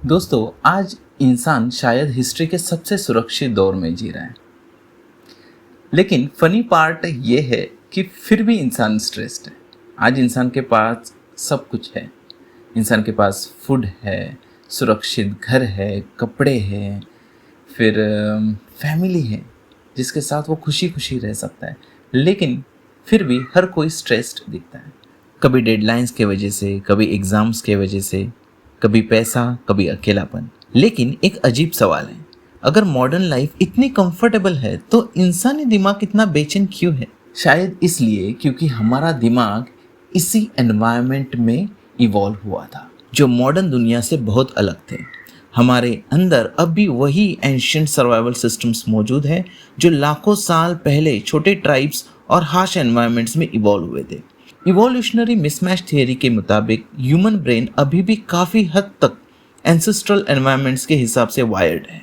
दोस्तों, आज इंसान शायद हिस्ट्री के सबसे सुरक्षित दौर में जी रहा है। लेकिन फनी पार्ट ये है कि फिर भी इंसान स्ट्रेस्ड है। आज इंसान के पास सब कुछ है। इंसान के पास फूड है, सुरक्षित घर है, कपड़े हैं, फिर फैमिली है जिसके साथ वो खुशी खुशी रह सकता है। लेकिन फिर भी हर कोई स्ट्रेस्ड दिखता है। कभी डेडलाइंस के वजह से, कभी एग्ज़ाम्स के वजह से, कभी पैसा, कभी अकेलापन। लेकिन एक अजीब सवाल है, अगर मॉडर्न लाइफ इतनी कंफर्टेबल है तो इंसानी दिमाग इतना बेचैन क्यों है? शायद इसलिए क्योंकि हमारा दिमाग इसी एनवायरनमेंट में इवॉल्व हुआ था जो मॉडर्न दुनिया से बहुत अलग थे। हमारे अंदर अब भी वही एंशिएंट सर्वाइवल सिस्टम्स मौजूद है जो लाखों साल पहले छोटे ट्राइब्स और हार्श एनवायरनमेंट्स में इवॉल्व हुए थे। इवोल्यूशनरी मिसमैच थियरी के मुताबिक ह्यूमन ब्रेन अभी भी काफ़ी हद तक एंसेस्ट्रल एनवायरनमेंट्स के हिसाब से वायर्ड है,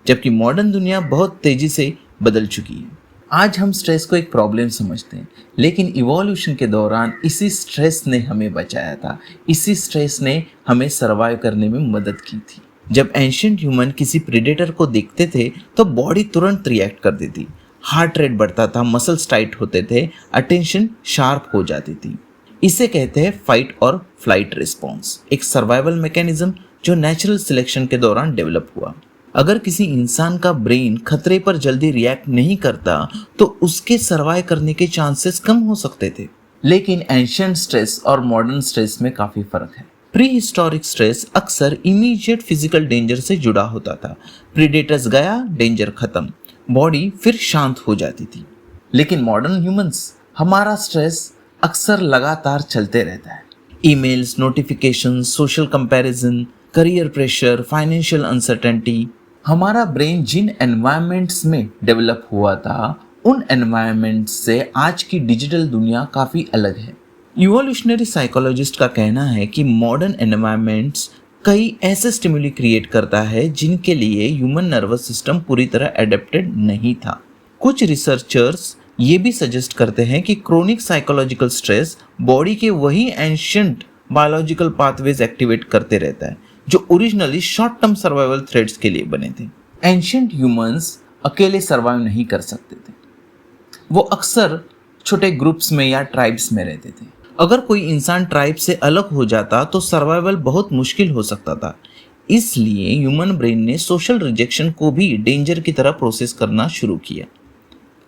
जबकि मॉडर्न दुनिया बहुत तेज़ी से बदल चुकी है। आज हम स्ट्रेस को एक प्रॉब्लम समझते हैं, लेकिन इवोल्यूशन के दौरान इसी स्ट्रेस ने हमें बचाया था। इसी स्ट्रेस ने हमें सर्वाइव करने में मदद की थी। जब एंशिएंट ह्यूमन किसी प्रेडेटर को देखते थे तो बॉडी तुरंत रिएक्ट कर देती, हार्ट रेट बढ़ता था, मसल्स टाइट होते थे, अटेंशन शार्प हो जाती थी। इसे कहते हैं फाइट और फ्लाइट रिस्पॉन्स, एक सर्वाइवल मैकेनिज्म जो नेचुरल सिलेक्शन के दौरान डेवलप हुआ। अगर किसी इंसान का ब्रेन खतरे पर जल्दी रिएक्ट नहीं करता तो उसके सर्वाइव करने के चांसेस कम हो सकते थे। लेकिन एंशिएंट स्ट्रेस और मॉडर्न स्ट्रेस में काफ़ी फ़र्क है। प्री हिस्टोरिक स्ट्रेस अक्सर इमीडिएट फिजिकल डेंजर से जुड़ा होता था। प्रीडेटर्स गया, डेंजर खत्म, बॉडी फिर शांत हो जाती थी। लेकिन मॉडर्न ह्यूमंस, हमारा स्ट्रेस अक्सर लगातार चलते रहता है। Emails, notifications, social comparison, career pressure, financial uncertainty. हमारा ब्रेन जिन एनवायरनमेंट्स में डेवलप हुआ था, उन एनवायरनमेंट्स से आज की डिजिटल दुनिया काफ़ी अलग है। इवोल्यूशनरी साइकोलॉजिस्ट का कहना है कि मॉडर्न एनवायरनमेंट्स कई ऐसे स्टिमुली क्रिएट करता है जिनके लिए ह्यूमन नर्वस सिस्टम पूरी तरह एडेप्टेड नहीं था। कुछ रिसर्चर्स ये भी सजेस्ट करते हैं कि क्रोनिक साइकोलॉजिकल स्ट्रेस बॉडी के वही एंशिएंट बायोलॉजिकल पाथवेज एक्टिवेट करते रहता है जो originally short term survival threads के लिए बने थे। एंशिएंट ह्यूमंस अकेले सर्वाइव नहीं कर सकते थे। वो अक्सर छोटे ग्रुप्स में या ट्राइब्स में रहते थे। अगर कोई इंसान ट्राइब से अलग हो जाता तो सर्वाइवल बहुत मुश्किल हो सकता था। इसलिए ह्यूमन ब्रेन ने सोशल रिजेक्शन को भी डेंजर की तरह प्रोसेस करना शुरू किया।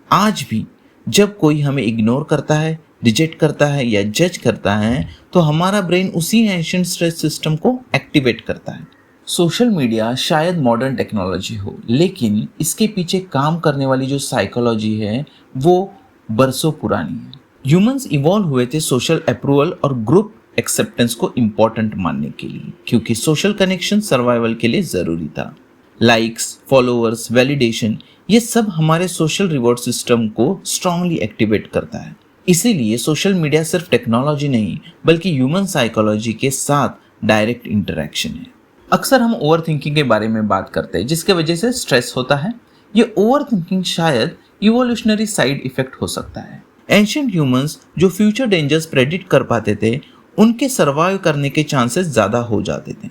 आज भी जब कोई हमें इग्नोर करता है, रिजेक्ट करता है या जज करता है तो हमारा ब्रेन उसी एंशिएंट स्ट्रेस सिस्टम को एक्टिवेट करता है। सोशल मीडिया शायद मॉडर्न टेक्नोलॉजी हो, लेकिन इसके पीछे काम करने वाली जो साइकोलॉजी है वो बरसों पुरानी है। ह्यूमंस इवॉल्व हुए थे सोशल अप्रूवल और ग्रुप एक्सेप्टेंस को इम्पोर्टेंट मानने के लिए, क्योंकि सोशल कनेक्शन सर्वाइवल के लिए ज़रूरी था। लाइक्स, फॉलोअर्स, वैलिडेशन, ये सब हमारे सोशल रिवॉर्ड सिस्टम को स्ट्रांगली एक्टिवेट करता है। इसीलिए सोशल मीडिया सिर्फ टेक्नोलॉजी नहीं बल्कि ह्यूमन साइकोलॉजी के साथ डायरेक्ट इंटरेक्शन है। अक्सर हम ओवर थिंकिंग के बारे में बात करते हैं जिसके वजह से स्ट्रेस होता है। ये ओवर थिंकिंग शायद इवोल्यूशनरी साइड इफेक्ट हो सकता है। एंशिएंट ह्यूमंस जो फ्यूचर डेंजर्स प्रेडिक्ट कर पाते थे, उनके सर्वाइव करने के चांसेस ज़्यादा हो जाते थे।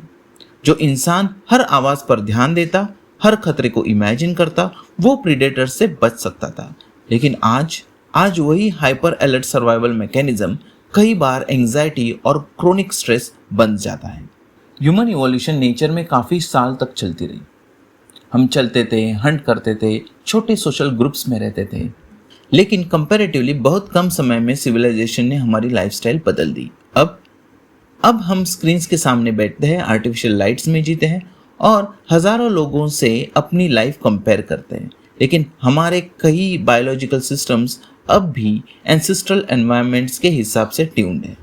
जो इंसान हर आवाज़ पर ध्यान देता, हर खतरे को इमेजिन करता, वो प्रीडेटर से बच सकता था। लेकिन आज वही हाइपर अलर्ट सर्वाइवल मैकेनिज्म कई बार एंजाइटी और क्रोनिक स्ट्रेस बन जाता है। ह्यूमन इवोल्यूशन नेचर में काफ़ी साल तक चलती रही। हम चलते थे, हंट करते थे, छोटे सोशल ग्रुप्स में रहते थे। लेकिन कंपैरेटिवली बहुत कम समय में सिविलाइजेशन ने हमारी लाइफस्टाइल बदल दी। अब हम स्क्रीन्स के सामने बैठते हैं, आर्टिफिशियल लाइट्स में जीते हैं और हज़ारों लोगों से अपनी लाइफ कंपेयर करते हैं। लेकिन हमारे कई बायोलॉजिकल सिस्टम्स अब भी एंसेस्ट्रल एनवायरनमेंट्स के हिसाब से ट्यून्ड है।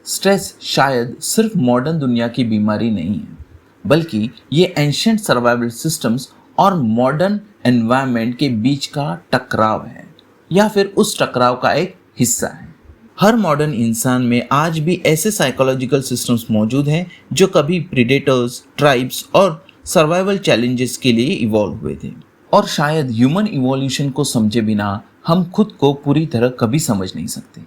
स्ट्रेस शायद सिर्फ मॉडर्न दुनिया की बीमारी नहीं है, बल्कि ये एंशिएंट सर्वाइवल सिस्टम्स और मॉडर्न एनवायरनमेंट के बीच का टकराव है, या फिर उस टकराव का एक हिस्सा है। हर मॉडर्न इंसान में आज भी ऐसे साइकोलॉजिकल सिस्टम्स मौजूद हैं जो कभी प्रीडेटर्स, ट्राइब्स और सर्वाइवल चैलेंजेस के लिए इवॉल्व हुए थे। और शायद ह्यूमन इवोल्यूशन को समझे बिना हम खुद को पूरी तरह कभी समझ नहीं सकते।